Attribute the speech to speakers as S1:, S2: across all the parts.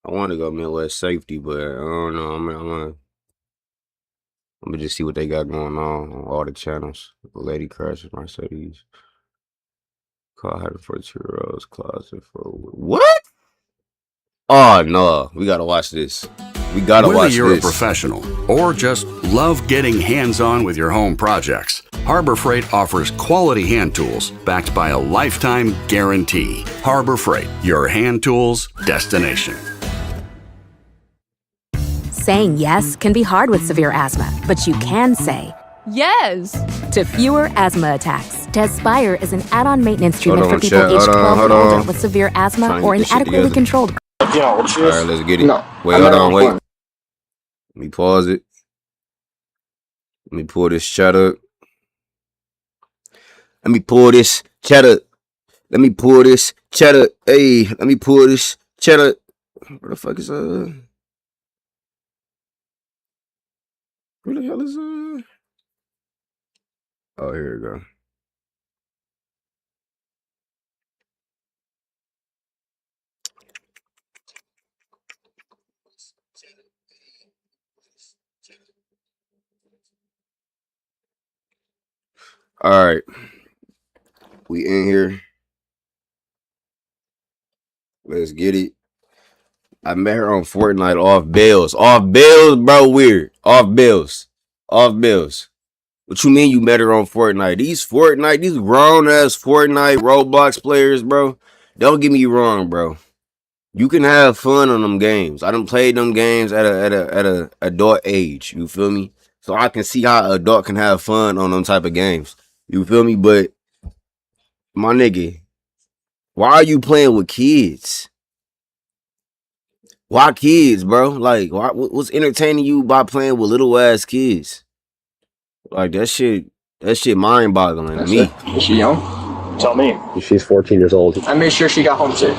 S1: I want to go Midwest safety, but I don't know. I'm gonna just see what they got going on all the channels. Lady crashes Mercedes. Car had for 2 rows, closet for what? Oh no, we gotta watch this. We gotta
S2: Whether
S1: watch
S2: you're
S1: this.
S2: a professional or just love getting hands-on with your home projects, Harbor Freight offers quality hand tools backed by a lifetime guarantee. Harbor Freight, your hand tools destination.
S3: Saying yes can be hard with severe asthma, but you can say
S4: yes
S3: to fewer asthma attacks. Tezspire is an add-on maintenance treatment for people
S1: chat.
S3: aged 12 and
S1: Hold
S3: older
S1: on.
S3: with severe asthma
S1: Trying to
S3: or
S1: get this shit
S3: inadequately
S1: together.
S3: controlled.
S1: All right, let's get it.
S5: No,
S1: Wait, hold on, wait. Let me pause it. Let me pull this chat up. Let me pull this chat up. Let me pull this chat up. Hey, let me pull this chat up. Where the fuck is Where the hell is Oh, here we go. All right, we in here. Let's get it. I met her on Fortnite off Bills. Off Bills, bro, weird. Off Bills. Off Bills. What you mean you met her on Fortnite? These grown-ass Fortnite Roblox players, bro. Don't get me wrong, bro. You can have fun on them games. I done played them games at a adult age. You feel me? So I can see how an adult can have fun on them type of games. You feel me? But my nigga, why are you playing with kids? Why kids, bro? Like, what's entertaining you by playing with little ass kids? Like that shit mind boggling to me.
S5: Is she young?
S6: Tell me.
S7: She's 14 years old.
S5: I made sure she got homesick.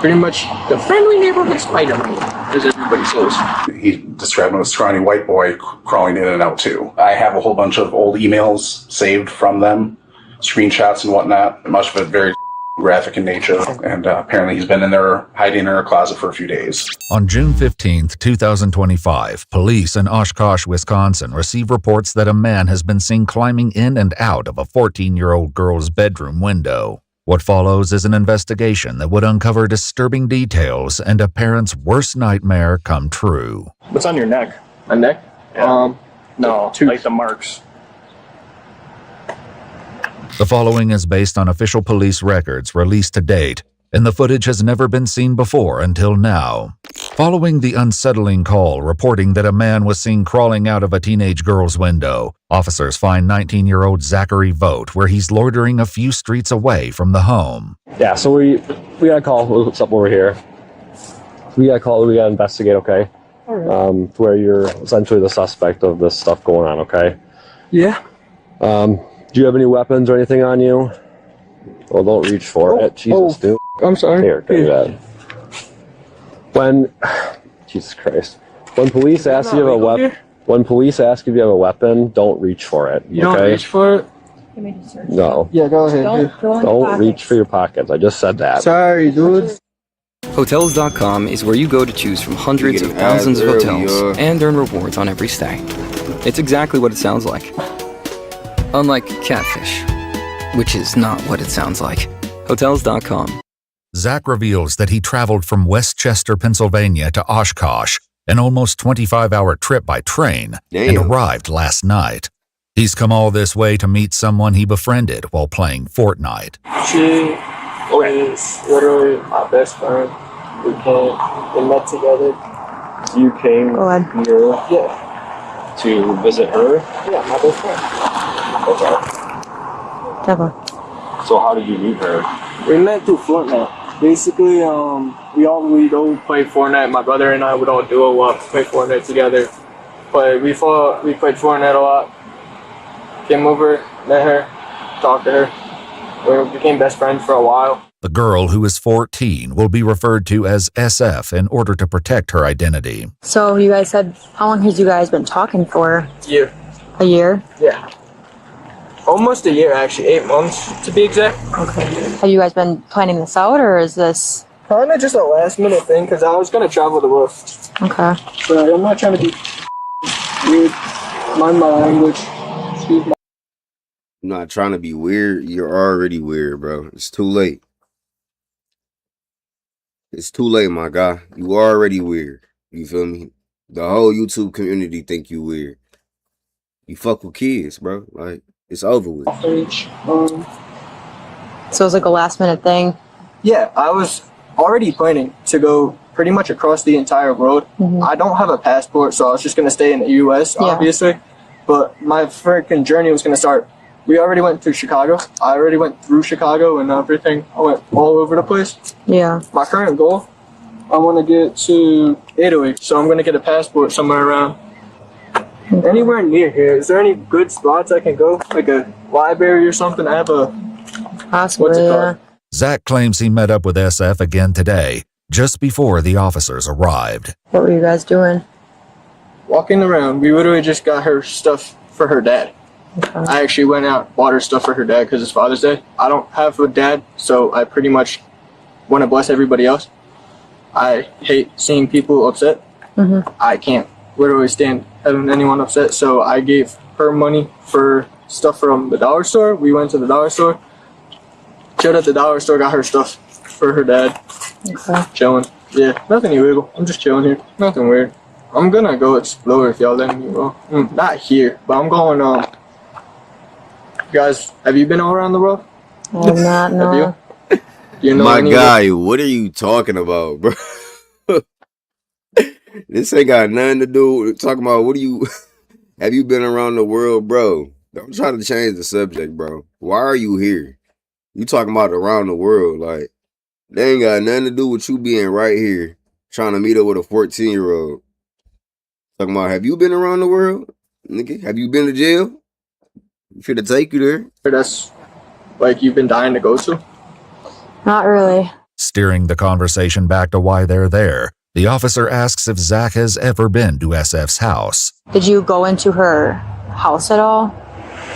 S5: Pretty much the friendly neighborhood Spider-Man, as everybody says.
S8: He described him as a scrawny white boy crawling in and out too. I have a whole bunch of old emails saved from them, screenshots and whatnot. Much of it very graphic in nature, and apparently he's been in there hiding in her closet for a few days.
S9: On June 15th, 2025, police in Oshkosh, Wisconsin receive reports that a man has been seen climbing in and out of a 14-year-old girl's bedroom window. What follows is an investigation that would uncover disturbing details and a parent's worst nightmare come true.
S6: What's on your neck?
S5: My neck?
S6: Yeah.
S5: No.
S6: Like the marks.
S9: The following is based on official police records released to date, and the footage has never been seen before until now. Following the unsettling call reporting that a man was seen crawling out of a teenage girl's window, officers find 19-year-old Zachary Vogt where he's loitering a few streets away from the home.
S7: Yeah, so we got a call. What's up over here? We got a call. We got to investigate, okay?
S5: All right.
S7: To where you're essentially the suspect of this stuff going on, okay?
S5: Yeah.
S7: Do you have any weapons or anything on you? Well, don't reach for it. Jesus, dude.
S5: I'm sorry.
S7: Here, do that. When, Jesus Christ, when police ask you if you have a weapon, when police ask if you have a weapon, don't reach for it.
S5: You don't reach for it?
S7: No.
S5: Yeah, go ahead.
S7: Don't reach for your pockets. I just said that.
S5: Sorry, dude.
S10: Hotels.com is where you go to choose from hundreds of thousands of hotels and earn rewards on every stay. It's exactly what it sounds like. Unlike catfish, which is not what it sounds like. Hotels.com.
S9: Zach reveals that he traveled from Westchester, Pennsylvania to Oshkosh, an almost 25-hour trip by train, and arrived last night. He's come all this way to meet someone he befriended while playing Fortnite.
S5: She is literally my best friend. We met together.
S6: You came here to visit her?
S5: Yeah, my best friend.
S6: Okay. So how did you meet her?
S5: We met through Fortnite. Basically, we go play Fortnite. My brother and I would all duo up, play Fortnite together. But we played Fortnite a lot. Came over, met her, talked to her. We became best friends for a while.
S9: The girl, who is 14, will be referred to as SF in order to protect her identity.
S11: So you guys said, how long has you guys been talking for?
S5: A year.
S11: A year?
S5: Yeah. Almost a year, actually. 8 months, to be exact.
S11: Okay. Have you guys been planning this out, or is this
S5: Kind of just a last minute thing because I was gonna travel the world.
S11: Okay.
S5: But I'm not trying to be weird. Mind my language. Excuse my.
S1: I'm not trying to be weird. You're already weird, bro. It's too late. It's too late, my guy. You already weird. You feel me? The whole YouTube community think you weird. You fuck with kids, bro. Like, it's over with.
S11: So it was like a last minute thing?
S5: Yeah, I was already planning to go pretty much across the entire world. I don't have a passport, so I was just going to stay in the U.S., obviously. But my freaking journey was going to start. We already went through Chicago. I already went through Chicago and everything. I went all over the place.
S11: Yeah.
S5: My current goal, I want to get to Italy, so I'm going to get a passport somewhere around anywhere near here. Is there any good spots I can go? Like a library or something? I have a...
S11: Possibly,
S5: what's it called?
S9: Zach claims he met up with SF again today, just before the officers arrived.
S11: What were you guys doing?
S5: Walking around. We literally just got her stuff for her dad.
S11: Okay.
S5: I actually went out, bought her stuff for her dad because it's Father's Day. I don't have a dad, so I pretty much want to bless everybody else. I hate seeing people upset. I can't literally stand having anyone upset, so I gave her money for stuff from the dollar store. We went to the dollar store, chilled at the dollar store, got her stuff for her dad.
S11: Okay.
S5: Chilling. Yeah, nothing illegal. I'm just chilling here. Nothing weird. I'm gonna go explore if y'all let me go. Not here, but I'm going, guys, have you been all around the world?
S11: I'm not, no.
S5: Have you? Do you know
S1: My
S5: any
S1: guy, what are you talking about, bro? This ain't got nothing to do with talking about what do you have you been around the world, bro? Don't try to change the subject, bro. Why are you here? You talking about around the world, like they ain't got nothing to do with you being right here trying to meet up with a 14-year-old. Talking about, have you been around the world? Nigga, have you been to jail? Should have take you there.
S5: That's like you've been dying to go to?
S11: Not really.
S9: Steering the conversation back to why they're there, the officer asks if Zach has ever been to SF's house.
S11: Did you go into her house at all?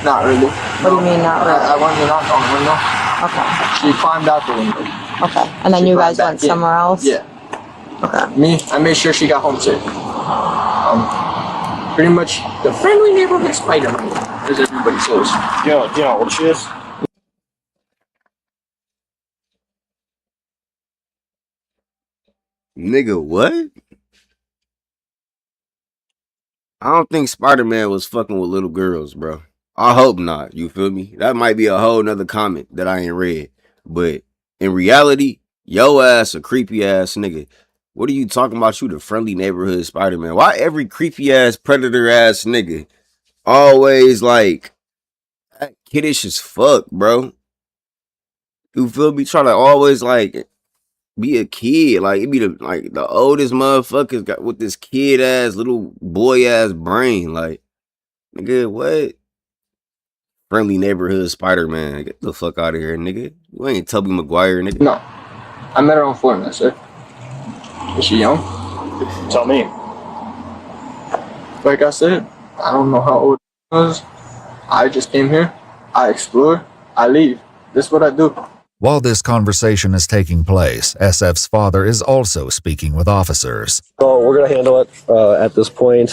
S5: Not really.
S11: What do you mean, not really?
S5: I went and knocked on the window.
S11: Okay.
S5: She climbed out the window.
S11: Okay. And then
S5: She
S11: you guys
S5: climbed
S11: went
S5: back in.
S11: somewhere else?
S5: Yeah.
S11: Okay.
S5: I made sure she got home safe. Pretty much the friendly neighborhood Spider-Man, as everybody says.
S6: You know what she is?
S1: Nigga, what? I don't think Spider-Man was fucking with little girls, bro. I hope not. You feel me? That might be a whole nother comment that I ain't read. But in reality, yo ass a creepy ass nigga. What are you talking about? You the friendly neighborhood Spider-Man. Why every creepy ass predator ass nigga always like kiddish as fuck, bro? You feel me? Try to always like be a kid. Like it be the oldest motherfuckers got with this kid ass little boy ass brain. Like, nigga, what? Friendly neighborhood Spider-Man. Get the fuck out of here, nigga. You ain't Tobey Maguire, nigga.
S5: No. I met her on Fortnite, sir. Is she young?
S6: Tell me.
S5: Like I said, I don't know how old I was. I just came here. I explore. I leave. This is what I do.
S9: While this conversation is taking place, SF's father is also speaking with officers.
S7: So we're going to handle it at this point,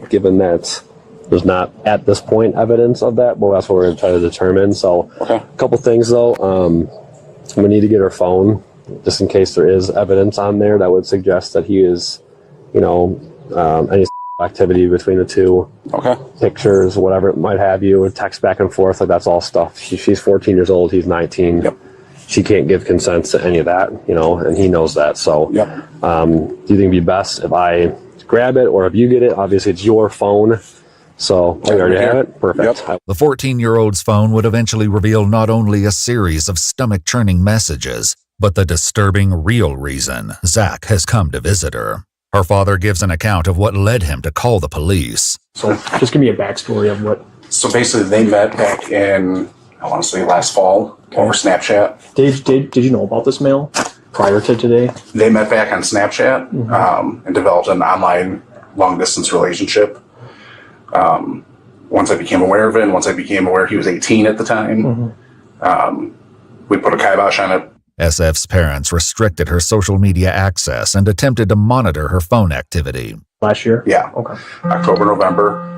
S7: given that there's not at this point evidence of that. Well, that's what we're going to try to determine. So a couple things though. We need to get her phone just in case there is evidence on there that would suggest that he is, any activity between the two.
S6: Okay.
S7: Pictures, whatever it might have you, text back and forth. Like that's all stuff. She's 14 years old. He's 19.
S6: Yep.
S7: She can't give consent to any of that, and he knows that. So, do you think it'd be best if I grab it or if you get it? Obviously, it's your phone. So, you already have it? Perfect.
S9: Yep. The 14-year-old's phone would eventually reveal not only a series of stomach-churning messages, but the disturbing real reason Zach has come to visit her. Her father gives an account of what led him to call the police.
S4: So just give me a backstory of what...
S8: So basically they met back in, I want to say last fall, over Snapchat.
S4: Did you know about this mail prior to today?
S8: They met back on Snapchat and developed an online long-distance relationship. Once I became aware of it, and once I became aware he was 18 at the time, we put a kibosh on it
S9: SF's parents restricted her social media access and attempted to monitor her phone activity.
S4: Last year?
S8: Yeah.
S4: Okay.
S8: October, November.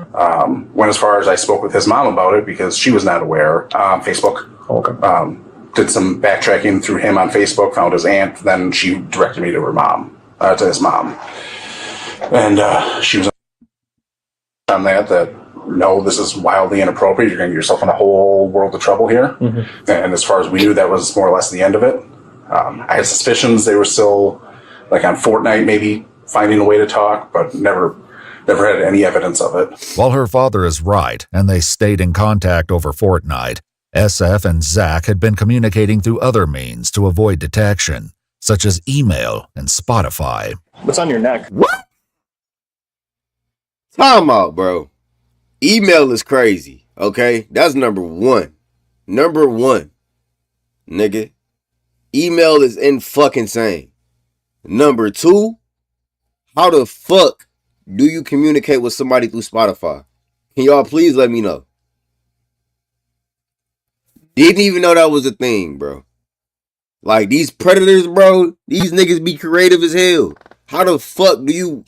S8: Went as far as I spoke with his mom about it because she was not aware. Facebook.
S4: Okay.
S8: Did some backtracking through him on Facebook, found his aunt, then she directed me to her mom, to his mom. And she was on that no, this is wildly inappropriate. You're going to get yourself in a whole world of trouble here.
S4: Mm-hmm.
S8: And as far as we knew, that was more or less the end of it. I had suspicions they were still, like on Fortnite, maybe finding a way to talk, but never had any evidence of it.
S9: While her father is right, and they stayed in contact over Fortnite, SF and Zach had been communicating through other means to avoid detection, such as email and Spotify.
S6: What's on your neck?
S1: What? Time out, bro. Email is crazy, okay? That's number one. Number one, nigga. Email is fucking-insane. Number two, how the fuck do you communicate with somebody through Spotify? Can y'all please let me know? Didn't even know that was a thing, bro. Like, these predators, bro, these niggas be creative as hell. How the fuck do you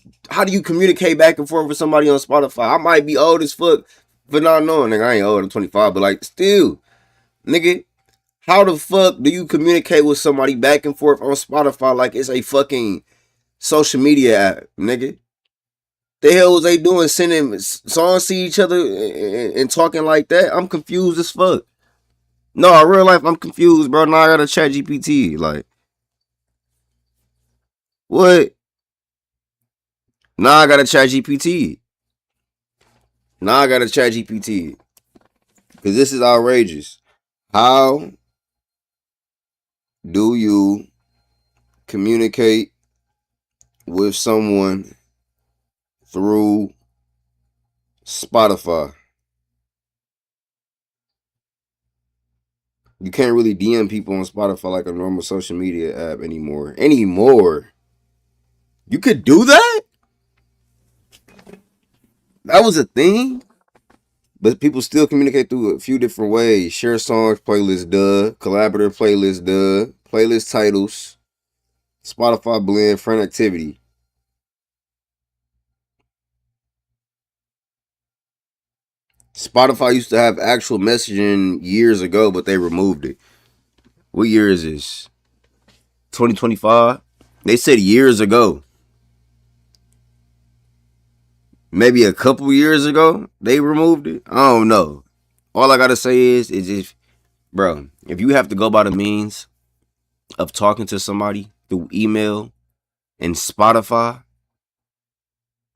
S1: communicate back and forth with somebody on Spotify? I might be old as fuck for not knowing, nigga. I ain't old, I'm 25, but like, still, nigga, how the fuck do you communicate with somebody back and forth on Spotify like it's a fucking social media app, nigga? The hell was they doing, sending songs to each other and talking like that? I'm confused as fuck. No, in real life, I'm confused, bro. Now I gotta chat GPT. Like, what? Now I gotta chat GPT. Because this is outrageous. How do you communicate with someone through Spotify? You can't really DM people on Spotify like a normal social media app anymore. You could do that? That was a thing? But people still communicate through a few different ways. Share songs, playlist, collaborative playlist, playlist titles, Spotify blend, friend activity. Spotify used to have actual messaging years ago, but they removed it. What year is this? 2025? They said years ago. Maybe a couple years ago, they removed it. I don't know. All I gotta say is if, bro, if you have to go by the means of talking to somebody through email and Spotify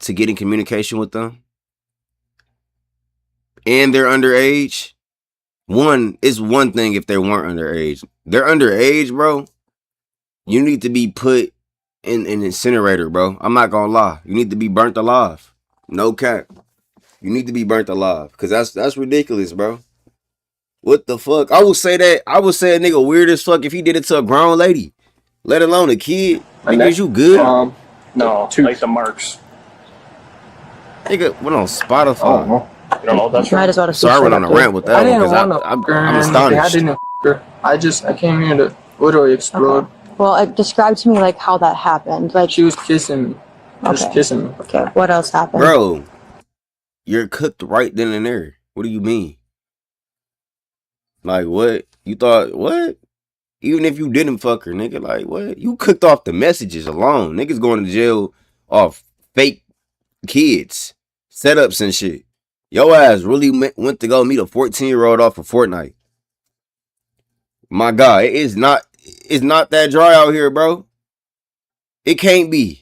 S1: to get in communication with them, and they're underage, it's one thing if they weren't underage. They're underage, bro. You need to be put in an incinerator, bro. I'm not gonna lie. You need to be burnt alive. No cap. You need to be burnt alive. Because that's ridiculous, bro. What the fuck? I would say a nigga weird as fuck if he did it to a grown lady. Let alone a kid. Nigga, is you good?
S6: No, like the marks.
S1: Nigga, went on Spotify.
S6: Oh, you don't know that's right.
S11: Might as well have
S1: So I went on a rant with that
S5: I
S1: one
S5: didn't
S1: because
S5: want to
S1: I'm astonished.
S5: I didn't f her. I came here to literally explode.
S11: Okay. Well, describe to me like how that happened. Like
S5: She was kissing me. Just kissing me.
S11: Okay, what else happened?
S1: Bro, you're cooked right then and there. What do you mean? Like, what? You thought, what? Even if you didn't fuck her, nigga, like, what? You cooked off the messages alone. Niggas going to jail off fake kids, setups and shit. Your ass really went to go meet a 14-year-old off of Fortnite. My God, it's not that dry out here, bro. It can't be.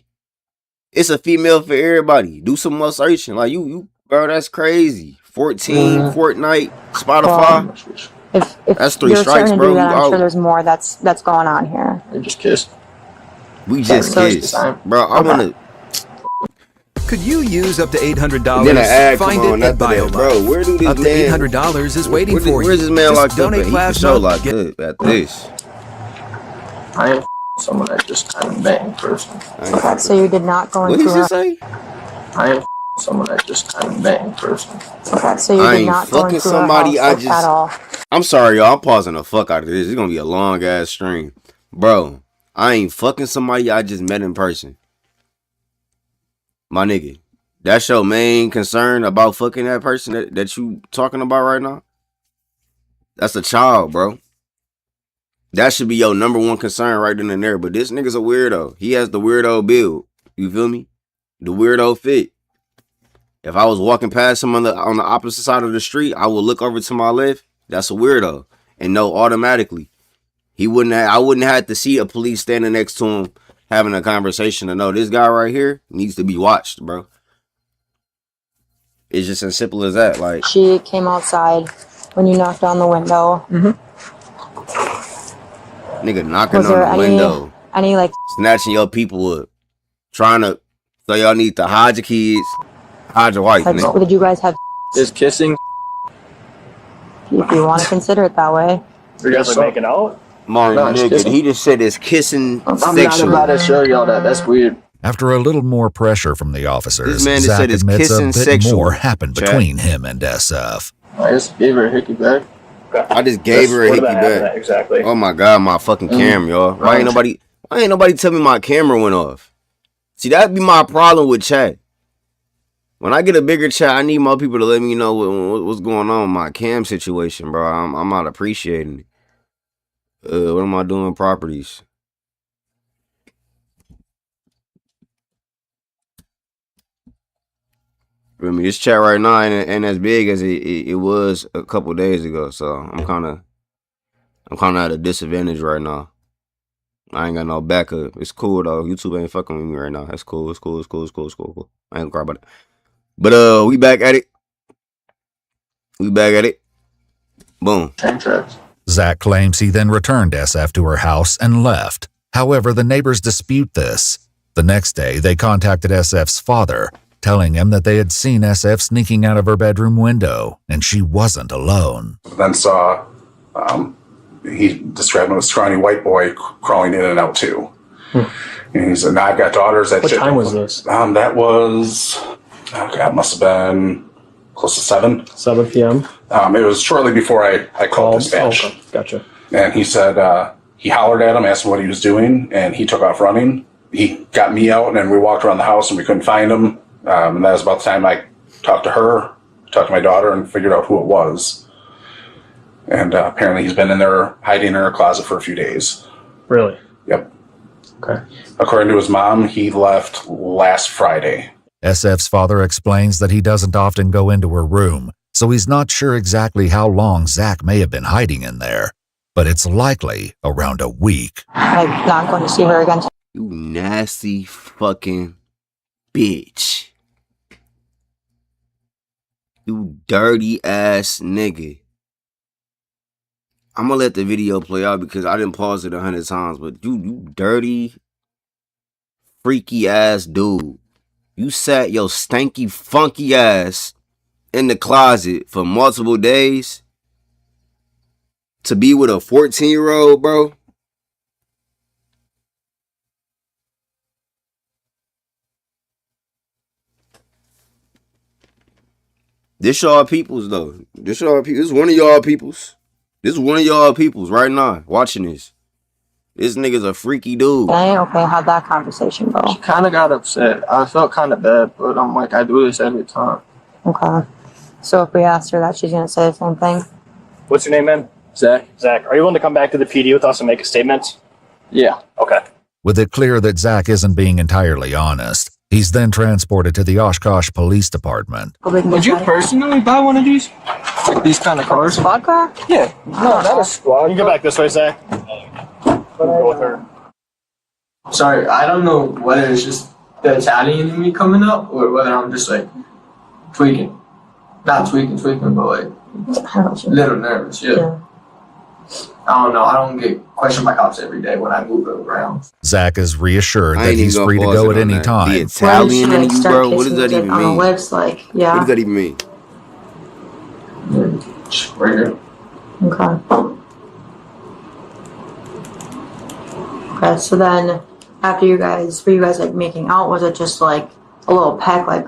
S1: It's a female for everybody. Do some more searching. Like, you bro, that's crazy. 14, Fortnite, Spotify.
S11: If
S1: that's 3
S11: you're
S1: strikes,
S11: starting to
S1: bro.
S11: do that, I'm sure there's more that's going on here.
S5: We just kissed.
S1: We just kissed. Bro, I want to...
S12: Could you use up to $800?
S1: Then an ad
S12: Find
S1: come on
S12: it at
S1: after that.
S12: BioLife.
S1: Bro, where do this
S12: up to
S1: man...
S12: $800 is waiting for you.
S1: Where's this man
S12: Just
S1: locked up
S12: donate
S1: at? He for
S12: plasma,
S1: sure locked up at this.
S5: I ain't someone that just kind of bang person.
S11: Okay, so you did not go
S1: What
S11: into
S1: did you say?
S5: I ain't someone that just kind of bang person.
S11: Okay, so you
S1: I
S11: did
S1: ain't
S11: not go
S1: fucking
S11: into
S1: somebody.
S11: her house at all.
S1: I'm sorry, y'all. I'm pausing the fuck out of this. It's gonna be a long ass stream. Bro, I ain't fucking somebody I just met in person. My nigga, that's your main concern about fucking that person that you talking about right now? That's a child, bro. That should be your number one concern right then and there. But this nigga's a weirdo. He has the weirdo build. You feel me? The weirdo fit. If I was walking past him on the opposite side of the street, I would look over to my left. That's a weirdo. And know automatically. I wouldn't have to see a police standing next to him having a conversation to know this guy right here needs to be watched, bro. It's just as simple as that. Like,
S11: She came outside when you knocked on the window.
S1: nigga knocking
S11: Was
S1: on
S11: there
S1: the
S11: any
S1: window,
S11: like
S1: snatching your people up, trying to, so y'all need to hide your kids, hide your wife, nigga.
S11: did you guys have
S5: Just kissing.
S11: if you want to consider it that way?
S6: You guys are making out?
S1: My
S5: No, it's
S1: nigga,
S5: kissing.
S1: he just said it's kissing
S5: I'm not
S1: sexually.
S5: about to show y'all that. That's weird.
S9: After a little more pressure from the officers,
S1: This man just
S9: Zach
S1: said it's
S9: admits a
S1: kissing
S9: bit
S1: sexual,
S9: more happened
S1: Chad.
S9: between him and SF.
S5: I just gave her a hickey back.
S1: I just gave her a
S6: What
S1: hickey
S6: about happened
S1: back.
S6: exactly?
S1: Oh my god, my fucking camera, y'all. Why ain't nobody tell me my camera went off? See, that'd be my problem with chat. When I get a bigger chat, I need more people to let me know what's going on with my cam situation, bro. I'm not appreciating it. What am I doing? Properties. I mean, this chat right now ain't as big as it was a couple days ago, so I'm kind of at a disadvantage right now. I ain't got no backup. It's cool though. YouTube ain't fucking with me right now. That's cool. It's cool. I ain't gonna cry about it. But we back at it. Boom.
S9: Zach claims he then returned SF to her house and left. However, the neighbors dispute this. The next day, they contacted SF's father, telling him that they had seen SF sneaking out of her bedroom window, and she wasn't alone.
S8: Then saw he described him as a scrawny white boy crawling in and out too. And he said, "Now I've got daughters."
S4: What time was this?
S8: That was, must have been close to 7.
S4: 7 p.m.
S8: It was shortly before I called dispatch.
S4: Okay. Gotcha.
S8: And he said he hollered at him, asked him what he was doing, and he took off running. He got me out, and we walked around the house, and we couldn't find him. And that was about the time I talked to her, talked to my daughter, and figured out who it was. And apparently he's been in there hiding in her closet for a few days.
S4: Really?
S8: Yep.
S4: Okay.
S8: According to his mom, he left last Friday.
S9: SF's father explains that he doesn't often go into her room, so he's not sure exactly how long Zach may have been hiding in there, but it's likely around a week.
S11: I'm not going to see her again.
S1: You nasty fucking bitch. You dirty ass nigga. I'm gonna let the video play out because I didn't pause it 100 times, but you dirty, freaky ass dude. You sat your stanky, funky ass in the closet for multiple days to be with a 14-year-old, bro. This y'all peoples though. This y'all people. This is one of y'all peoples. This is one of y'all peoples right now watching this. This nigga's a freaky dude.
S11: Okay, how'd that conversation go?
S5: She kind of got upset. I felt kind of bad, but I'm like, I do this every time.
S11: Okay. So if we asked her that, she's going to say the same thing?
S6: What's your name, man?
S5: Zach.
S6: Zach, are you willing to come back to the PD with us and make a statement?
S5: Yeah.
S6: Okay.
S9: With it clear that Zach isn't being entirely honest, he's then transported to the Oshkosh Police Department.
S5: Would you personally buy one of these? Like these kind of cars?
S11: Squad car?
S5: Yeah. No, not a squad.
S6: You can go back this way, Zach. Go with her.
S5: Sorry, I don't know whether it's just the Italian in me coming up or whether I'm just like tweaking. Not tweaking, but like a little nervous, yeah. I don't know. I don't get questioned by cops every day when I move around.
S9: Zach is reassured
S1: I
S9: that
S1: ain't even
S9: he's
S1: gonna
S9: free to
S1: pause
S9: go
S1: it
S9: at
S1: on
S9: any
S1: that.
S9: time.
S1: The Italian in you, bro? What does that even mean?
S11: Lips, like, yeah.
S1: What does that even mean?
S5: Right here.
S11: Okay. Okay, so then after were you guys like making out? Was it just like a little peck, like?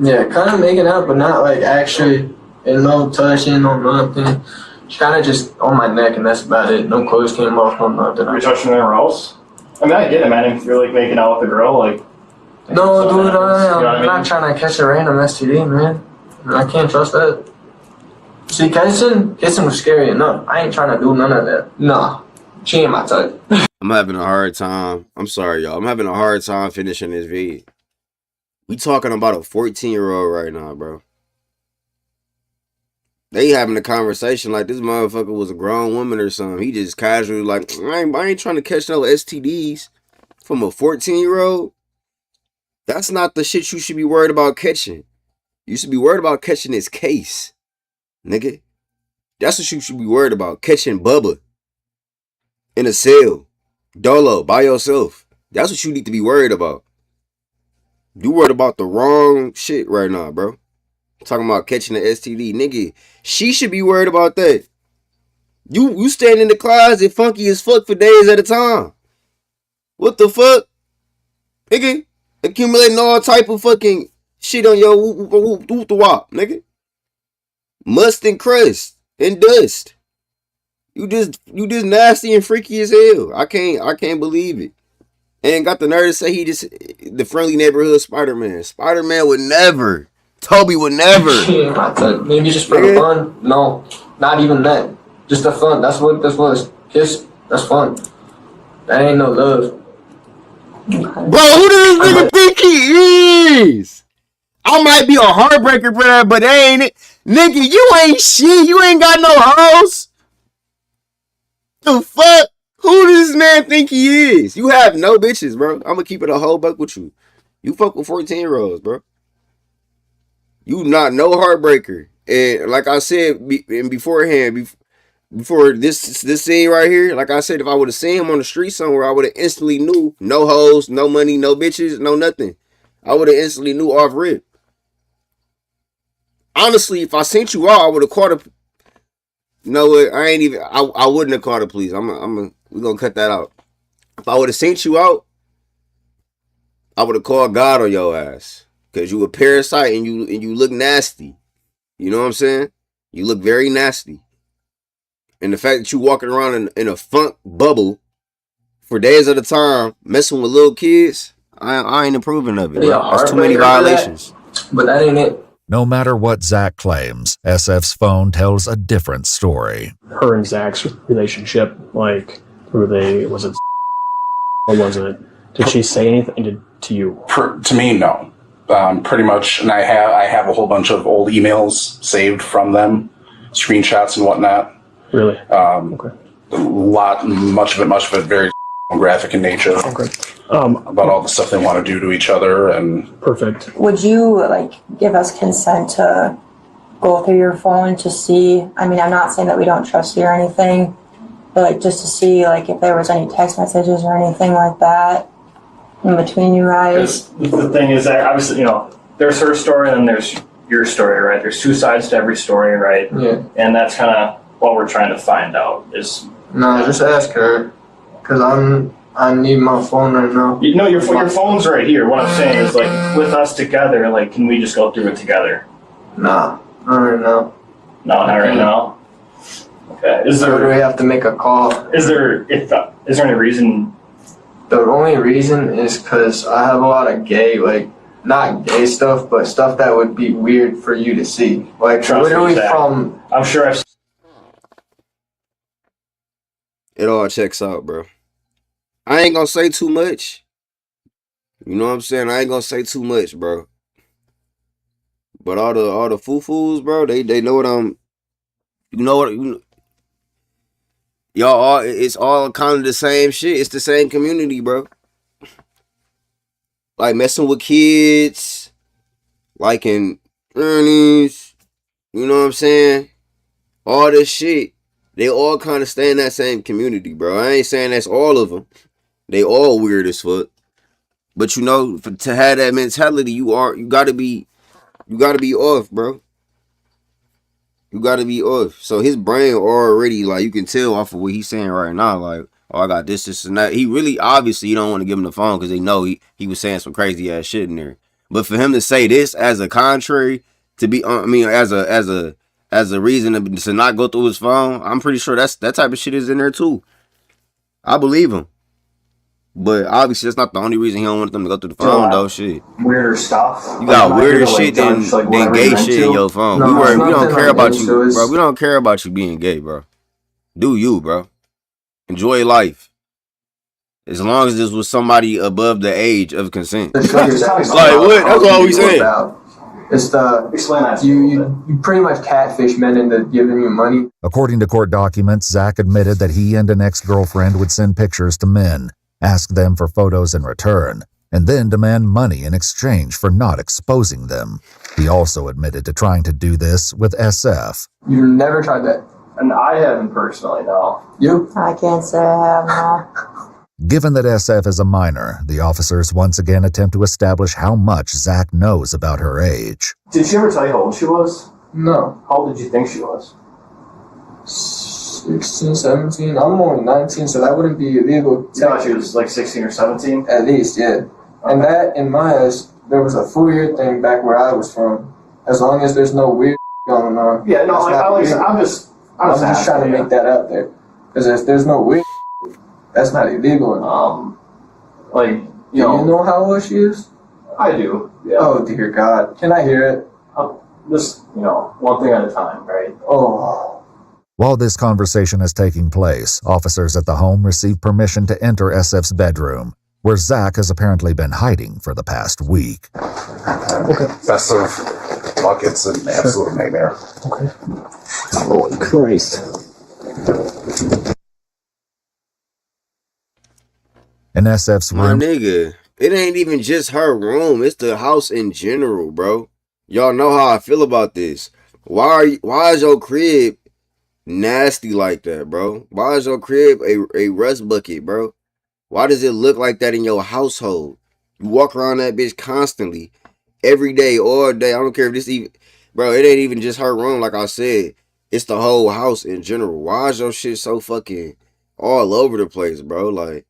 S5: Yeah, kind of making out, but not like actually, and no touching or nothing. She kind of just on my neck, and that's about it. No clothes came off, no nothing.
S6: You're touching anywhere else? I mean, I get it, man. If you're like making out with a girl, like.
S5: No, dude,
S6: you know what I
S5: I'm
S6: mean?
S5: not trying to catch a random STD, man. I can't trust that. See, kissing was scary enough. I ain't trying to do none of that. Nah, she ain't my type.
S1: I'm having a hard time. I'm sorry, y'all. I'm having a hard time finishing this vid. We talking about a 14-year-old right now, bro. They having a conversation like this motherfucker was a grown woman or something. He just casually like, I ain't trying to catch no STDs from a 14-year-old. That's not the shit you should be worried about catching. You should be worried about catching this case, nigga. That's what you should be worried about. Catching Bubba in a cell, dolo, by yourself. That's what you need to be worried about. You worried about the wrong shit right now, bro. Talking about catching the STD, nigga. She should be worried about that. You stand in the closet funky as fuck for days at a time. What the fuck? Nigga, accumulating all type of fucking shit on your whoop the wop, nigga. Must and crust and dust. You just nasty and freaky as hell. I can't believe it. And got the nerve to say he just the friendly neighborhood Spider-Man. Spider-Man would never. Toby would never.
S5: Maybe just for the fun. No, not even that. Just the fun. That's what this was. Kiss. That's fun. That ain't no love.
S1: Bro, who does this nigga think he is? I might be a heartbreaker for that, but that ain't it. Nigga, you ain't shit. You ain't got no hoes. The fuck? Who does this man think he is? You have no bitches, bro. I'm gonna keep it a whole buck with you. You fuck with 14-year-olds, bro. You not no heartbreaker. And like I said beforehand, before this scene right here, like I said, if I would have seen him on the street somewhere, I would have instantly knew no hoes, no money, no bitches, no nothing. I would have instantly knew off rip. Honestly, if I sent you out, I would have caught a. No, I ain't even. I wouldn't have caught a police. We're gonna cut that out. If I would have sent you out, I would have called God on your ass. Cause you a parasite and you look nasty. You know what I'm saying? You look very nasty. And the fact that you walking around in a funk bubble for days at a time, messing with little kids, I ain't approving of it. Bro. That's too many violations.
S5: But that ain't it.
S9: No matter what Zach claims, SF's phone tells a different story.
S4: Her and Zach's relationship, like, was it or wasn't it? Did she say anything to you?
S8: To me, no. Pretty much, and I have a whole bunch of old emails saved from them, screenshots and whatnot.
S4: Really?
S8: Okay. Much of it very graphic in nature.
S4: Okay.
S8: About all the stuff they want to do to each other and.
S4: Perfect.
S11: Would you like give us consent to go through your phone to see? I mean, I'm not saying that we don't trust you or anything, but like just to see like if there was any text messages or anything like that in between you guys.
S6: The thing is that obviously, you know, there's her story and then there's your story, right? There's two sides to every story, right?
S5: Yeah.
S6: And that's kind of what we're trying to find out is.
S5: Nah, just ask her, cause I need my phone right now.
S6: You know, your phone's right here. What I'm saying is like with us together, like can we just go through it together?
S5: Nah, not right now.
S6: No, not right now. Okay.
S5: So do we have to make a call?
S6: Is there any reason?
S5: The only reason is because I have a lot of gay, like, not gay stuff, but stuff that would be weird for you to see. Like, literally from...
S6: I'm sure I've...
S1: It all checks out, bro. I ain't gonna say too much. You know what I'm saying? I ain't gonna say too much, bro. But all the foo-foos, bro, they know what I'm... You know what... Y'all all, it's all kind of the same shit. It's the same community, bro. Like messing with kids, liking Ernie's, you know what I'm saying? All this shit. They all kind of stay in that same community, bro. I ain't saying that's all of them. They all weird as fuck. But you know, to have that mentality, you gotta be off, bro. You gotta be off. So his brain already, like, you can tell off of what he's saying right now, like, oh, I got this, and that. He really, obviously, you don't want to give him the phone because they know he was saying some crazy ass shit in there. But for him to say this as a contrary to be, I mean, as a as a reason to not go through his phone, I'm pretty sure that type of shit is in there too. I believe him. But obviously that's not the only reason he don't want them to go through the phone though. Shit.
S6: Weirder stuff.
S1: You got weirder shit than gay shit in your phone.
S6: No,
S1: we don't care about you, bro. We don't care about you being gay, bro. Do you, bro? Enjoy life. As long as this was somebody above the age of consent. Like what? That's all we saying.
S5: It's the explain that. You pretty much catfish men into giving you money.
S9: According to court documents, Zach admitted that he and an ex-girlfriend would send pictures to men, ask them for photos in return, and then demand money in exchange for not exposing them. He also admitted to trying to do this with SF.
S5: You've never tried that?
S6: And I haven't personally, no.
S5: You?
S11: I can't say I have, no.
S9: Given that SF is a minor, the officers once again attempt to establish how much Zach knows about her age.
S6: Did she ever tell you how old she was?
S5: No.
S6: How old did you think she was?
S5: 16, 17. I'm only 19, so that wouldn't be illegal.
S6: You thought she was like 16 or 17?
S5: At least, yeah. Okay. And that, in my eyes, there was a 4-year thing back where I was from. As long as there's no weird going on.
S6: Yeah, no, I'm just
S5: trying to make that out there. Because if there's no weird, that's not illegal.
S6: Like,
S5: do you know how old she is?
S6: I do. Yeah.
S5: Oh, dear God. Can I hear it?
S6: Just, one thing at a time, right?
S5: Oh.
S9: While this conversation is taking place, officers at the home receive permission to enter SF's bedroom, where Zach has apparently been hiding for the past week.
S8: Okay. Best of luck. It's an absolute nightmare.
S7: Okay. Holy Christ.
S9: In SF's
S1: My
S9: room,
S1: nigga, it ain't even just her room. It's the house in general, bro. Y'all know how I feel about this. Why is your crib nasty like that, bro? Why is your crib a rust bucket, bro? Why does it look like that in your household? You walk around that bitch constantly, every day, all day. I don't care if this even, bro, it ain't even just her room, like I said. It's the whole house in general. Why is your shit so fucking all over the place, bro? Like,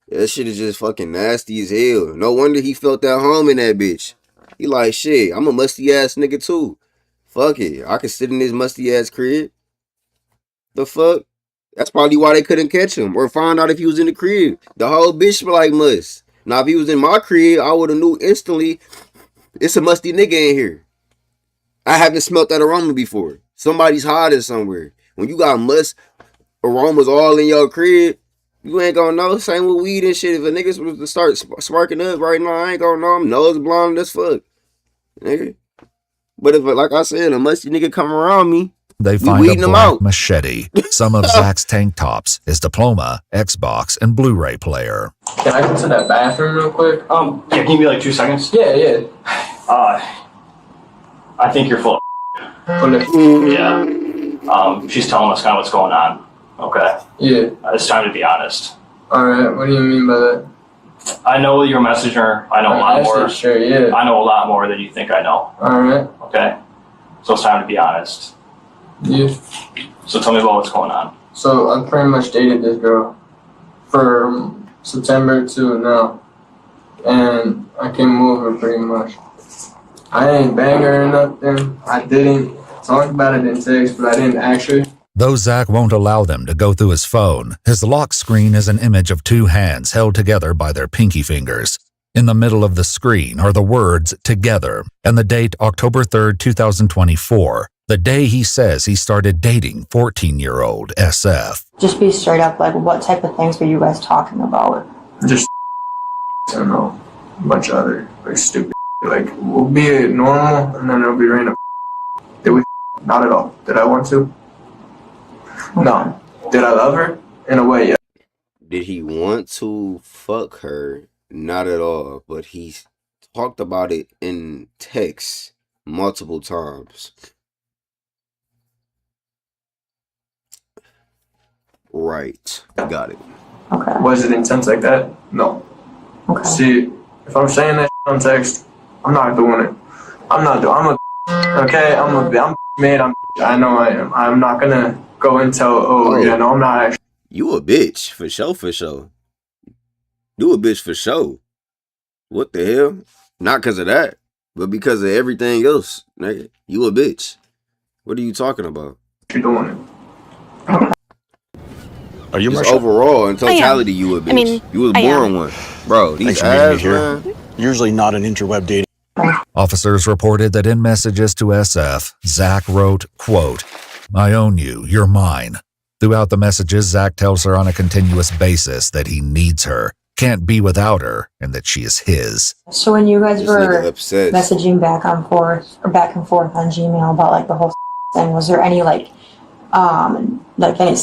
S1: that shit is just fucking nasty as hell. No wonder he felt at home in that bitch. He like, shit, I'm a musty ass nigga too. Fuck it. I can sit in this musty ass crib. The fuck? That's probably why they couldn't catch him or find out if he was in the crib. The whole bitch smell like must. Now, if he was in my crib, I would have knew instantly it's a musty nigga in here. I haven't smelt that aroma before. Somebody's hiding somewhere. When you got must aromas all in your crib, you ain't gonna know. Same with weed and shit. If a nigga was to start sparking up right now, I ain't gonna know. I'm nose blind as fuck. Nigga. But if, like I said, a musty nigga come around me,
S9: they find a black machete, some of Zach's tank tops, his diploma, Xbox, and Blu-ray player.
S5: Can I go to that bathroom real quick?
S6: Yeah, can you give me like 2 seconds?
S5: Yeah.
S6: I think you're full of Yeah. She's telling us kind of what's going on. Okay.
S5: Yeah.
S6: It's time to be honest.
S5: Alright, what do you mean by that?
S6: I know you're a messenger. I know a lot more.
S5: Sure, yeah.
S6: I know a lot more than you think I know.
S5: Alright.
S6: Okay. So it's time to be honest.
S5: Yeah.
S6: So tell me about what's going on.
S5: So I pretty much dated this girl from September to now. And I can move her pretty much. I ain't bang her or nothing. I didn't talk about it in text, but I didn't actually.
S9: Though Zach won't allow them to go through his phone, his lock screen is an image of 2 hands held together by their pinky fingers. In the middle of the screen are the words "together" and the date October 3rd, 2024, the day he says he started dating 14-year-old SF.
S11: Just be straight up, like, what type of things were you guys talking about?
S5: Just, I don't know, a bunch of other, like, stupid, like, we'll be normal, and then it'll be random. Did we? Not at all. Did I want to? No. Did I love her? In a way, yeah.
S1: Did he want to fuck her? Not at all. But he talked about it in text multiple times. Right. Got it.
S11: Okay.
S5: Was it intense like that? No.
S11: Okay.
S5: See, if I'm saying that on text, I'm not doing it. I'm a okay, I'm made, I know I am. I'm not gonna go and tell, no, I'm not actually.
S1: You a bitch, for sure. You a bitch for sure. What the hell? Not because of that, but because of everything else, nigga. You a bitch. What are you talking about?
S5: You're doing it.
S13: Are you
S1: just overall in totality? You a bitch.
S14: I mean,
S1: you was
S14: I am.
S1: born one, bro. These
S13: Thanks for meeting me
S1: ass,
S13: here.
S1: man.
S13: Usually not an interweb dating.
S9: Officers reported that in messages to SF, Zach wrote, quote, "I own you, you're mine." Throughout the messages, Zach tells her on a continuous basis that he needs her, can't be without her, and that she is his.
S11: So when you guys
S1: This
S11: were
S1: nigga obsessed.
S11: messaging back and forth on Gmail about like the whole thing, was there any like any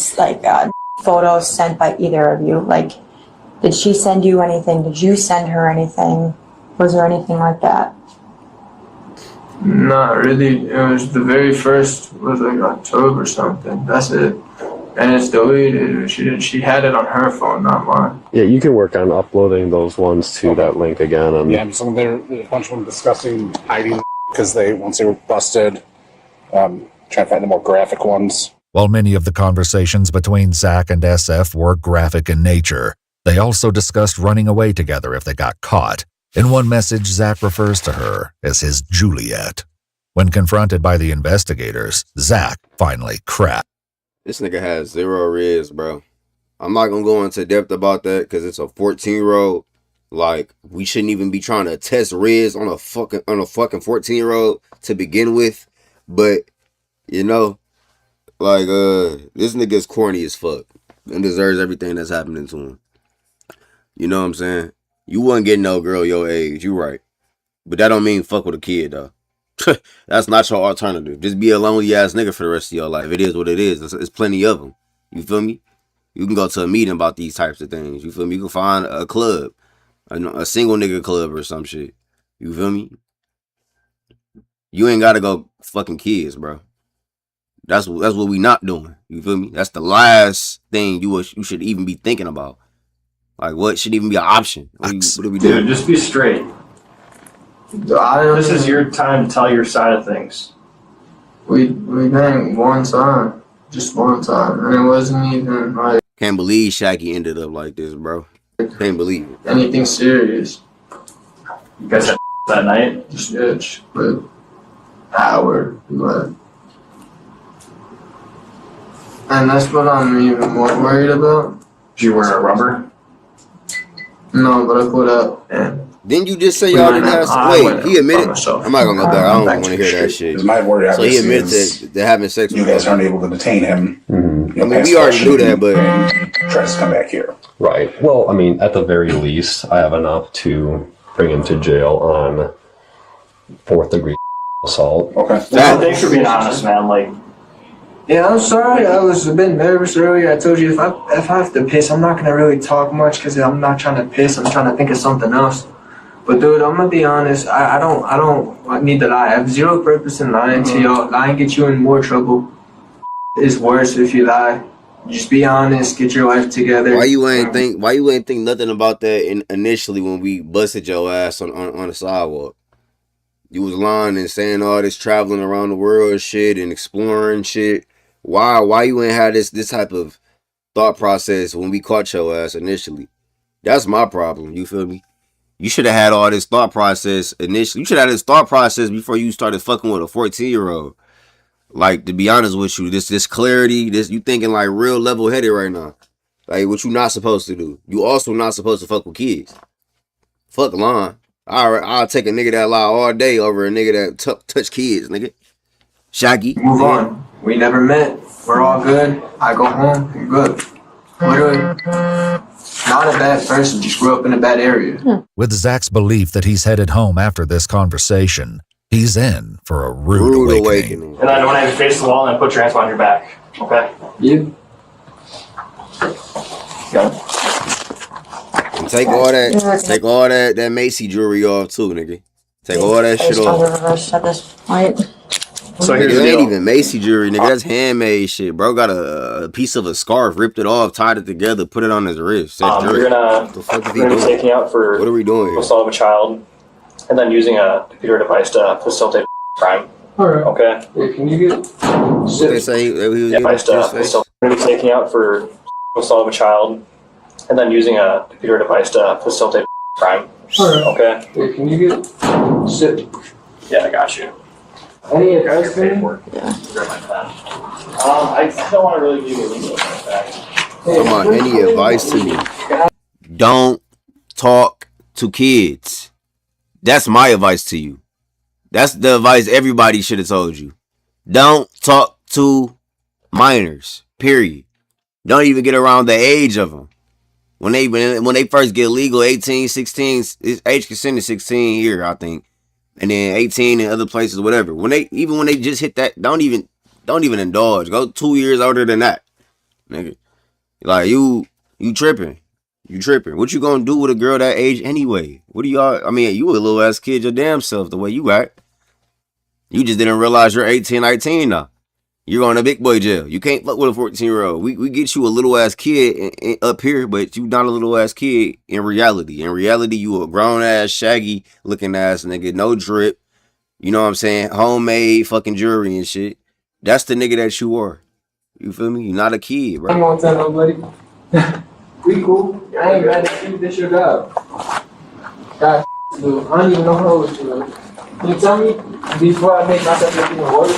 S11: photos sent by either of you? Like, did she send you anything? Did you send her anything? Was there anything like that?
S5: Not really. It was the very first, was like October something. That's it. And it's deleted. She had it on her phone, not mine.
S7: Yeah, you can work on uploading those ones to that link again. And
S8: Yeah, so there's a bunch of them discussing hiding because once they were busted, trying to find the more graphic ones.
S9: While many of the conversations between Zach and SF were graphic in nature, they also discussed running away together if they got caught. In one message, Zach refers to her as his Juliet. When confronted by the investigators, Zach finally cracked.
S1: This nigga has 0 riz, bro. I'm not gonna go into depth about that because it's a 14-year-old. Like, we shouldn't even be trying to test riz on a fucking 14-year-old to begin with. But you know, like this nigga's corny as fuck and deserves everything that's happening to him. You know what I'm saying? You wouldn't get no girl your age, you right. But that don't mean fuck with a kid though. That's not your alternative. Just be a lonely ass nigga for the rest of your life. It is what it is. There's plenty of them. You feel me? You can go to a meeting about these types of things. You feel me? You can find a club, a single nigga club or some shit. You feel me? You ain't gotta go fucking kids, bro. That's what we not doing. You feel me? That's the last thing you should even be thinking about. Like, what should even be an option? What are we doing?
S6: Dude, just be straight. This is your time to tell your side of things.
S5: We banged one time. Just one time. And it wasn't even like
S1: Can't believe Shaggy ended up like this, bro. Can't believe it.
S5: anything serious.
S6: You guys had that night?
S5: Just bitch. But Howard. But and that's what I'm even more worried about.
S6: Did you wear a rubber?
S5: No, but I put up and
S1: Didn't you just say y'all didn't have wait, he admitted? I'm not gonna go back. I don't want to hear that shit.
S8: Because my word,
S1: So he admitted that they're having sex
S8: you
S1: with
S8: guys
S1: her.
S8: aren't able to detain him.
S1: I mean, we already knew that, but
S8: tries to come back here.
S7: Right. Well, I mean, at the very least, I have enough to bring him to jail on 4th degree assault.
S8: Okay.
S6: Thanks for being honest, man. Like,
S5: yeah, I'm sorry. I was a bit nervous earlier. I told you if I have to piss, I'm not gonna really talk much because I'm not trying to piss. I'm trying to think of something else. But dude, I'm gonna be honest. I don't need to lie. I have zero purpose in lying to y'all. Lying gets you in more trouble. It's worse if you lie. Just be honest. Get your life together.
S1: why you ain't think nothing about that initially when we busted your ass on the sidewalk? You was lying and saying all this traveling around the world and shit and exploring shit. Why you ain't had this type of thought process when we caught your ass initially? That's my problem. You feel me? You should have had all this thought process initially. You should have had this thought process before you started fucking with a 14-year-old. Like, to be honest with you, this clarity, you thinking like real level headed right now. Like, what you not supposed to do. You also not supposed to fuck with kids. Fuck lying. I'll take a nigga that lie all day over a nigga that touch kids, nigga. Shaggy.
S5: Move on. We never met. We're all good. I go home. You're good. Literally, not a bad person. Just grew up in a bad area.
S9: With Zach's belief that he's headed home after this conversation, he's in for a rude awakening.
S6: and then when I face the wall and put your hands behind your back. Okay?
S5: Yeah.
S6: Got it.
S1: And take all that Macy jewelry off too, nigga. Take all that shit off.
S11: At this point.
S6: So here's
S1: It
S6: the
S1: ain't
S6: deal.
S1: even Macy jewelry, nigga. That's handmade shit. Bro got a piece of a scarf, ripped it off, tied it together, put it on his wrist. That's
S6: You're gonna be taking out for
S1: what are we doing here?
S6: assault of a child, and then using a computer device to facilitate crime.
S5: Alright.
S6: Okay.
S5: Hey, can you get
S1: What they say he was
S6: Device
S1: getting
S6: to facilitate. We're gonna be taking out for assault of a child, and then using a computer device to facilitate crime.
S5: Alright.
S6: Okay.
S5: Hey, can you get sit?
S6: Yeah, I got you.
S5: Any advice for me?
S6: I don't want to really give you a legal advice.
S1: Come on, any advice to me? Don't talk to kids. That's my advice to you. That's the advice everybody should have told you. Don't talk to minors, period. Don't even get around the age of them. When they first get legal, 18, 16, age consent is 16 here, I think. And then 18 in other places, whatever. When they just hit that, don't even indulge. Go 2 years older than that. Nigga. Like you tripping. You tripping. What you gonna do with a girl that age anyway? What do y'all, I mean, you a little ass kid your damn self the way you act. You just didn't realize you're 18, 19 now. You're going to big boy jail. You can't fuck with a 14-year-old. We get you a little ass kid up here, but you not a little ass kid in reality. In reality, you a grown ass, shaggy looking ass nigga, no drip. You know what I'm saying? Homemade fucking jewelry and shit. That's the nigga that you are. You feel me? You're not a kid, bro.
S5: I'm gonna tell nobody. We cool. I ain't mad at you. This your job. Got to do. I don't even know how to do. Can you tell me before I make myself look even worse?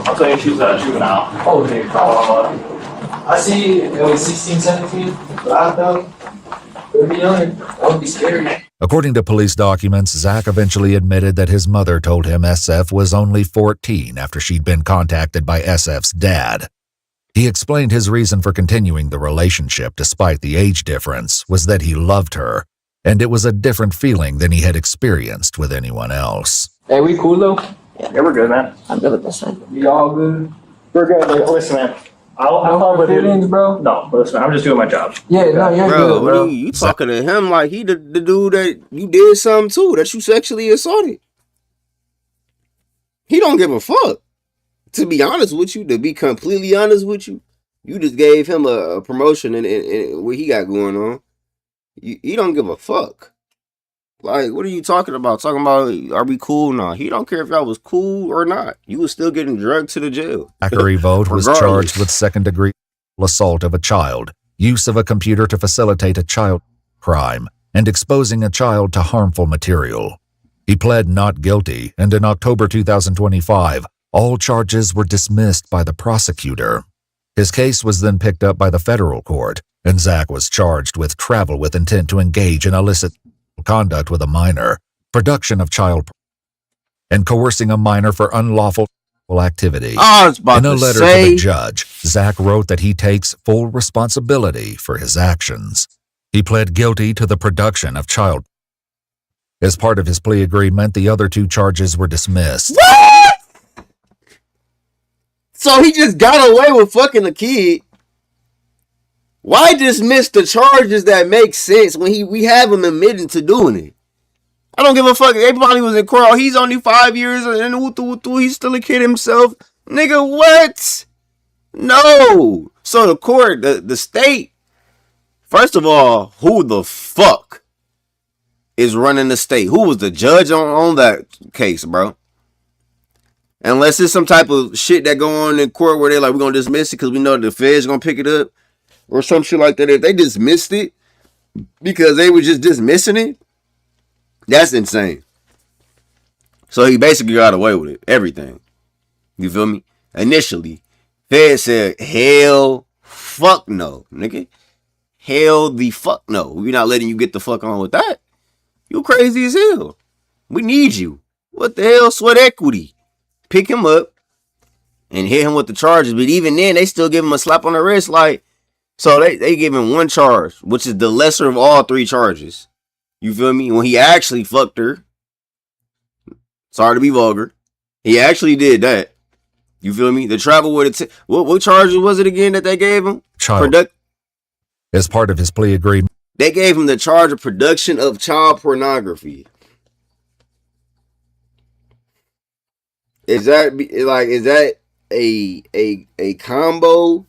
S6: I'll tell you she's a juvenile.
S5: Oh, okay. I see it was 16, 17. I thought it would be young. That would be scary.
S9: According to police documents, Zach eventually admitted that his mother told him SF was only 14 after she'd been contacted by SF's dad. He explained his reason for continuing the relationship despite the age difference was that he loved her, and it was a different feeling than he had experienced with anyone else.
S5: Hey, we cool though?
S6: Yeah, we're good, man.
S11: I'm good with this one.
S5: We all good?
S6: We're good. Like, listen, man. I'll talk with you.
S5: Bro?
S6: No, listen, I'm just doing my job.
S5: Yeah, no, you're good, bro.
S1: You talking to him like he the dude that you did something to, that you sexually assaulted. He don't give a fuck. To be honest with you, to be completely honest with you, you just gave him a promotion and what he got going on. He don't give a fuck. Like, what are you talking about? Talking about, are we cool now? He don't care if y'all was cool or not. You was still getting drugged to the jail.
S9: Zachary Vogt was charged with second-degree assault of a child, use of a computer to facilitate a child crime, and exposing a child to harmful material. He pled not guilty, and in October 2025, all charges were dismissed by the prosecutor. His case was then picked up by the federal court, and Zach was charged with travel with intent to engage in illicit conduct with a minor, production of child, and coercing a minor for unlawful activity. In a letter to the judge, Zach wrote that he takes full responsibility for his actions. He pled guilty to the production of child. As part of his plea agreement, the other two charges were dismissed.
S1: What? So he just got away with fucking a kid. Why dismiss the charges that make sense when we have him admitting to doing it? I don't give a fuck. Everybody was in court. Oh, he's only 5 years and he's still a kid himself. Nigga, what? No. So the court, the state, first of all, who the fuck is running the state? Who was the judge on that case, bro? Unless it's some type of shit that go on in court where they're like, we're going to dismiss it because we know the Fed's going to pick it up. Or some shit like that. If they dismissed it because they were just dismissing it, that's insane. So he basically got away with it. Everything. You feel me? Initially, Fed said, hell fuck no, nigga. Hell the fuck no. We're not letting you get the fuck on with that. You crazy as hell. We need you. What the hell? Sweat equity. Pick him up and hit him with the charges. But even then, they still give him a slap on the wrist like, so they give him one charge, which is the lesser of all three charges. You feel me? When he actually fucked her. Sorry to be vulgar. He actually did that. You feel me? The travel with it. What charges was it again that they gave him?
S9: As part of his plea agreement,
S1: they gave him the charge of production of child pornography. Is that a combo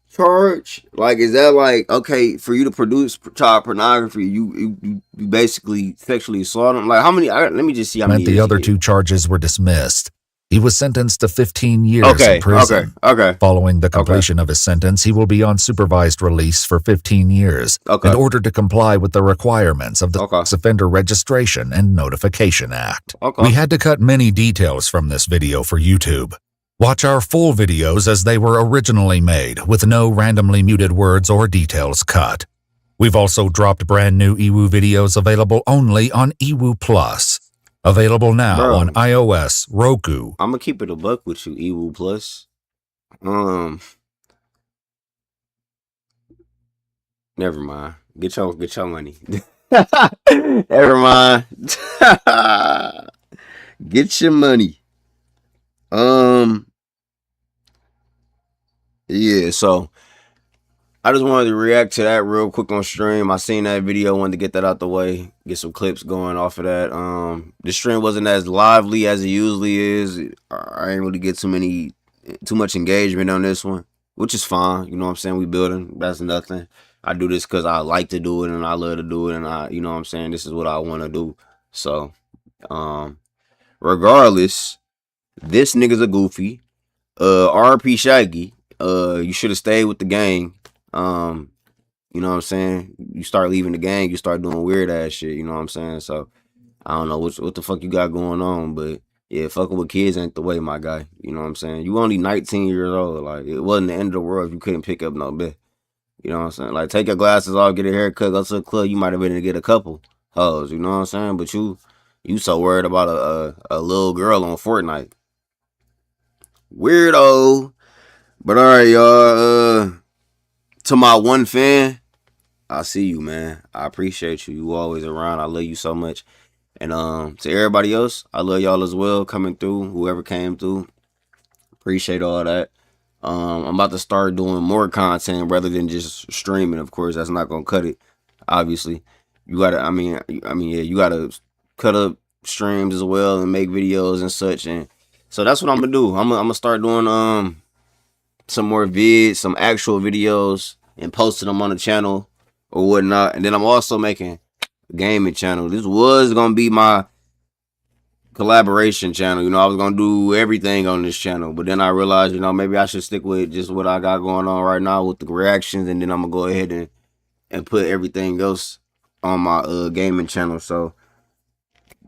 S1: charge? Like, is that like, okay, for you to produce child pornography, you basically sexually assault him? Like, how many? Let me just see how many.
S9: The other two charges were dismissed. He was sentenced to 15 years in prison.
S1: Okay.
S9: Following the completion of his sentence, he will be on supervised release for 15 years in order to comply with the requirements of the Sex Offender Registration and Notification Act. We had to cut many details from this video for YouTube. Watch our full videos as they were originally made, with no randomly muted words or details cut. We've also dropped brand new EWU videos available only on EWU Plus. Available now on iOS, Roku.
S1: I'm gonna keep it a buck with you, EWU Plus. Never mind. Get your money. Never mind. Get your money. Yeah, so I just wanted to react to that real quick on stream. I seen that video, wanted to get that out the way, get some clips going off of that. The stream wasn't as lively as it usually is. I ain't really get too much engagement on this one, which is fine. You know what I'm saying? We building. That's nothing. I do this because I like to do it and I love to do it, and you know what I'm saying? This is what I want to do. So, regardless, this nigga's a goofy. RP Shaggy. You should have stayed with the gang. You know what I'm saying? You start leaving the gang, you start doing weird ass shit, you know what I'm saying? So I don't know what the fuck you got going on, but yeah, fucking with kids ain't the way, my guy. You know what I'm saying? You only 19 years old. Like, it wasn't the end of the world if you couldn't pick up no bit. You know what I'm saying? Like, take your glasses off, get a haircut, go to the club. You might have been able to get a couple hoes, you know what I'm saying? But you so worried about a little girl on Fortnite. Weirdo. But all right, y'all. To my one fan, I see you, man. I appreciate you. You always around. I love you so much. And to everybody else, I love y'all as well coming through. Whoever came through, appreciate all that. I'm about to start doing more content rather than just streaming. Of course, that's not gonna cut it. Obviously, you gotta. I mean, yeah, you gotta cut up streams as well and make videos and such. And so that's what I'm gonna do. I'm gonna start doing some more vids, some actual videos, and posting them on the channel or whatnot. And then I'm also making a gaming channel. This was gonna be my collaboration channel. You know, I was gonna do everything on this channel, but then I realized, you know, maybe I should stick with just what I got going on right now with the reactions, and then I'm gonna go ahead and put everything else on my gaming channel. So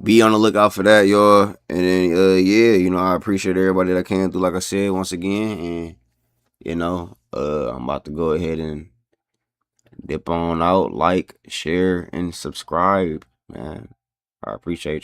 S1: be on the lookout for that, y'all. And then yeah, you know, I appreciate everybody that came through, like I said, once again. And you know, I'm about to go ahead and dip on out, like, share, and subscribe, man. I appreciate you.